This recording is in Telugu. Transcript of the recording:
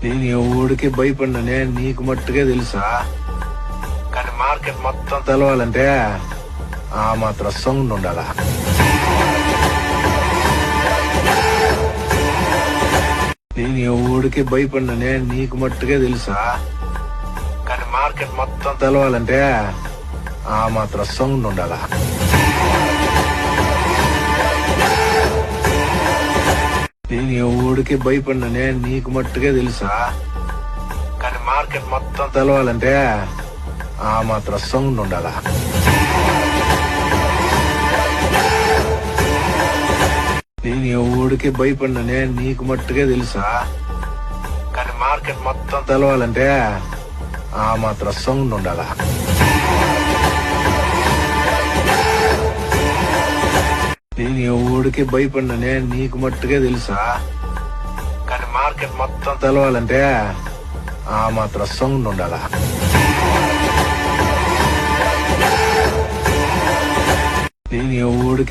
నేను ఎవడికి భయపడిననే నీకు మట్టుకే తెలుసా. కానీ మార్కెట్ మొత్తం తెలవాలంటే ఆ మాత్రం సౌండ్ ఉండాలా. నేను ఎవడికి భయపడిననే నీకు మట్టుకే తెలుసా. కానీ మార్కెట్ మొత్తం తెలవాలంటే ఆ మాత్రం సౌండ్ ఉండాలా. నేను ఎవడికి భయపడిననే నీకు మట్టుకే తెలుసా. కానీ మార్కెట్ మొత్తం తెలవాలంటే ఆ మాత్రం సౌండ్ ఉండాలా. నేను ఎవడికి భయపడిననే నీకు మట్టుకే తెలుసా. కానీ మార్కెట్ మొత్తం తెలవాలంటే ఆ మాత్రం సౌండ్ ఉండాలా. నేను ఎవడికి భయపడిననే నీకు మట్టుకే తెలుసా. కానీ మార్కెట్ మొత్తం తెలవాలంటే ఆ మాత్రం సౌండ్ ఉండాలా. నేను ఎవడికి